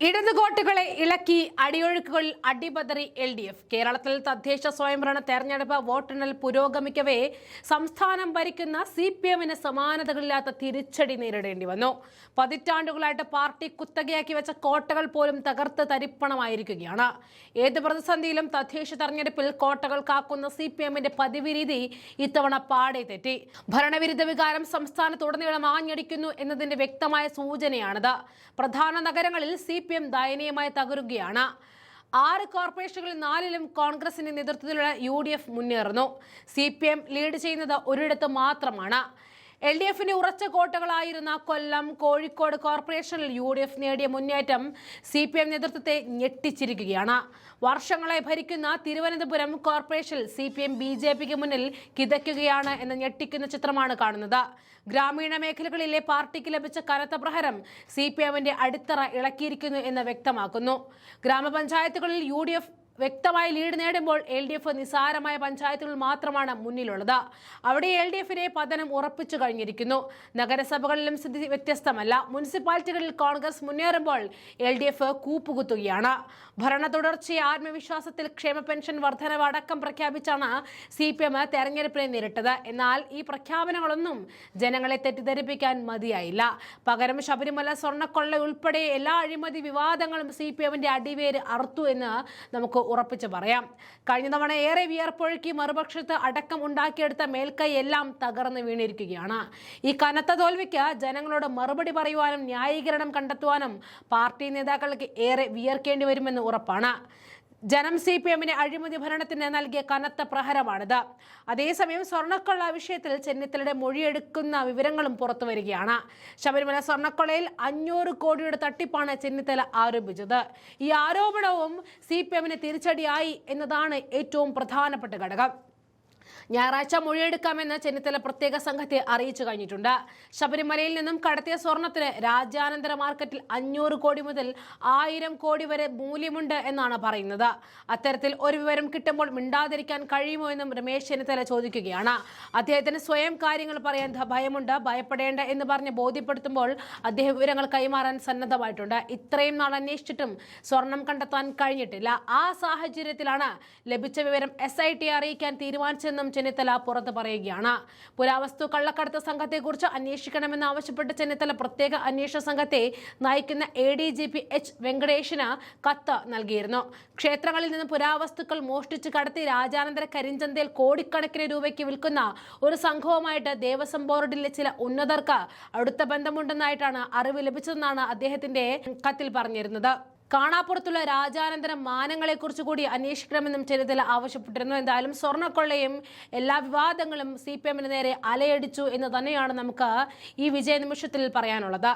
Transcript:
ഇടതുകോട്ടുകളെ ഇളക്കി അടിയൊഴുക്കുകളിൽ അടിപതറി LDF. കേരളത്തിൽ തദ്ദേശ സ്വയംഭരണ തെരഞ്ഞെടുപ്പ് വോട്ടെണ്ണൽ പുരോഗമിക്കവേ സംസ്ഥാനം ഭരിക്കുന്ന CPM-ന് സമാനതകളില്ലാത്ത തിരിച്ചടി നേരിടേണ്ടി വന്നു. പതിറ്റാണ്ടുകളായിട്ട് പാർട്ടി കുത്തകയാക്കി വെച്ച കോട്ടകൾ പോലും തകർത്ത് തരിപ്പണമായിരിക്കുകയാണ്. ഏത് പ്രതിസന്ധിയിലും തദ്ദേശ തെരഞ്ഞെടുപ്പിൽ കോട്ടകൾ കാക്കുന്ന CPM-ന്റെ പതിവ് രീതി ഇത്തവണ പാടെ തെറ്റി. ഭരണവിരുദ്ധ വികാരം സംസ്ഥാനത്തുടനീളം ആഞ്ഞടിക്കുന്നു എന്നതിന്റെ വ്യക്തമായ സൂചനയാണിത്. പ്രധാന നഗരങ്ങളിൽ CPM ദയനീയമായി തകരുകയാണ്. 6 കോർപ്പറേഷനുകളിൽ 4-ലും കോൺഗ്രസിന്റെ നേതൃത്വത്തിലുള്ള UDF മുന്നേറുന്നു. CPM ലീഡ് ചെയ്യുന്നത് ഒരിടത്ത് മാത്രമാണ്. LDF-ന്റെ ഉറച്ച കോട്ടകളായിരുന്ന കൊല്ലം, കോഴിക്കോട് കോർപ്പറേഷനിൽ UDF നേടിയ മുന്നേറ്റം CPM നേതൃത്വത്തെ ഞെട്ടിച്ചിരിക്കുകയാണ്. വർഷങ്ങളായി ഭരിക്കുന്ന തിരുവനന്തപുരം കോർപ്പറേഷനിൽ CPM BJPക്ക് മുന്നിൽ കിതയ്ക്കുകയാണ് എന്ന ഞെട്ടിക്കുന്ന ചിത്രമാണ് കാണുന്നത്. ഗ്രാമീണ മേഖലകളിലെ പാർട്ടിക്ക് ലഭിച്ച കനത്ത പ്രഹരം CPM-ന്റെ അടിത്തറ ഇളക്കിയിരിക്കുന്നു എന്ന് വ്യക്തമാക്കുന്നു. ഗ്രാമപഞ്ചായത്തുകളിൽ UDF വ്യക്തമായി ലീഡ് നേടുമ്പോൾ LDF നിസാരമായ പഞ്ചായത്തുകൾ മാത്രമാണ് മുന്നിലുള്ളത്. അവിടെ LDF-നെ പതനം ഉറപ്പിച്ചു കഴിഞ്ഞിരിക്കുന്നു. നഗരസഭകളിലും സ്ഥിതി വ്യത്യസ്തമല്ല. മുനിസിപ്പാലിറ്റികളിൽ കോൺഗ്രസ് മുന്നേറുമ്പോൾ LDF കൂപ്പുകുത്തുകയാണ്. ഭരണ തുടർച്ചയെ ആത്മവിശ്വാസത്തിൽ ക്ഷേമ പെൻഷൻ വർധനവ് അടക്കം പ്രഖ്യാപിച്ചാണ് CPM തെരഞ്ഞെടുപ്പിനെ നേരിട്ടത്. എന്നാൽ ഈ പ്രഖ്യാപനങ്ങളൊന്നും ജനങ്ങളെ തെറ്റിദ്ധരിപ്പിക്കാൻ മതിയായില്ല. പകരം ശബരിമല സ്വർണ്ണക്കൊള്ള ഉൾപ്പെടെ എല്ലാ അഴിമതി വിവാദങ്ങളും CPM-ന്റെ അടിവേര് അറുത്തു എന്ന് നമുക്ക് ഉറപ്പിച്ചു പറയാം. കഴിഞ്ഞ തവണ ഏറെ വിയർപ്പൊഴുക്കി മറുപക്ഷത്ത് അടക്കം ഉണ്ടാക്കിയെടുത്ത മേൽക്കൈ എല്ലാം തകർന്നു വീണിരിക്കുകയാണ്. ഈ കനത്ത തോൽവിക്ക് ജനങ്ങളോട് മറുപടി പറയുവാനും ന്യായീകരണം കണ്ടെത്തുവാനും പാർട്ടി നേതാക്കൾക്ക് ഏറെ വിയർക്കേണ്ടി വരുമെന്ന് ഉറപ്പാണ്. ജനം CPM-ന് അഴിമതി ഭരണത്തിന് നൽകിയ കനത്ത പ്രഹരമാണിത്. അതേസമയം സ്വർണ്ണക്കൊള്ള വിഷയത്തിൽ ചെന്നിത്തലയുടെ മൊഴിയെടുക്കുന്ന വിവരങ്ങളും പുറത്തു വരികയാണ്. ശബരിമല സ്വർണ്ണക്കൊള്ളയിൽ 500 കോടിയുടെ തട്ടിപ്പാണ് ചെന്നിത്തല ആരോപിച്ചത്. ഈ ആരോപണവും CPM-ന് തിരിച്ചടിയായി എന്നതാണ് ഏറ്റവും പ്രധാനപ്പെട്ട ഘടകം. ഞായറാഴ്ച മൊഴിയെടുക്കാമെന്ന് ചെന്നിത്തല പ്രത്യേക സംഘത്തെ അറിയിച്ചു കഴിഞ്ഞിട്ടുണ്ട്. ശബരിമലയിൽ നിന്നും കടത്തിയ സ്വർണത്തിന് രാജ്യാനന്തര മാർക്കറ്റിൽ 500 കോടി മുതൽ 1000 കോടി വരെ മൂല്യമുണ്ട് എന്നാണ് പറയുന്നത്. അത്തരത്തിൽ ഒരു വിവരം കിട്ടുമ്പോൾ മിണ്ടാതിരിക്കാൻ കഴിയുമോ എന്നും രമേശ് ചെന്നിത്തല ചോദിക്കുകയാണ്. അദ്ദേഹത്തിന് സ്വയം കാര്യങ്ങൾ പറയാൻ ഭയമുണ്ട്, ഭയപ്പെടേണ്ട എന്ന് പറഞ്ഞ് ബോധ്യപ്പെടുത്തുമ്പോൾ അദ്ദേഹം വിവരങ്ങൾ കൈമാറാൻ സന്നദ്ധമായിട്ടുണ്ട്. ഇത്രയും നാൾ അന്വേഷിച്ചിട്ടും സ്വർണം കണ്ടെത്താൻ കഴിഞ്ഞിട്ടില്ല. ആ സാഹചര്യത്തിലാണ് ലഭിച്ച വിവരം SIT അറിയിക്കാൻ തീരുമാനിച്ചെന്നും ചെന്നിത്തല പുറത്ത് പറയുകയാണ്. പുരാവസ്തു കള്ളക്കടത്ത് സംഘത്തെക്കുറിച്ച് അന്വേഷിക്കണമെന്ന് ആവശ്യപ്പെട്ട് ചെന്നിത്തല പ്രത്യേക അന്വേഷണ സംഘത്തെ നയിക്കുന്ന ADGP H വെങ്കടേഷിന് കത്ത് നൽകിയിരുന്നു. ക്ഷേത്രങ്ങളിൽ നിന്ന് പുരാവസ്തുക്കൾ മോഷ്ടിച്ച് കടത്തി രാജ്യാനന്തര കരിഞ്ചന്തയിൽ കോടിക്കണക്കിന് രൂപയ്ക്ക് വിൽക്കുന്ന ഒരു സംഘവുമായിട്ട് ദേവസ്വം ബോർഡിലെ ചില ഉന്നതർക്ക് അടുത്ത ബന്ധമുണ്ടെന്നായിട്ടാണ് അറിവ് ലഭിച്ചതെന്നാണ് അദ്ദേഹത്തിന്റെ കത്തിൽ പറഞ്ഞിരുന്നത്. കാണാപ്പുറത്തുള്ള രാജ്യാനന്തര മാനങ്ങളെക്കുറിച്ച് കൂടി അന്വേഷിക്കണമെന്നും ചെന്നിത്തല ആവശ്യപ്പെട്ടിരുന്നു. എന്തായാലും സ്വർണ്ണക്കൊള്ളയും എല്ലാ വിവാദങ്ങളും CPM-ന് നേരെ അലയടിച്ചു എന്ന് തന്നെയാണ് നമുക്ക് ഈ വിജയ നിമിഷത്തിൽ പറയാനുള്ളത്.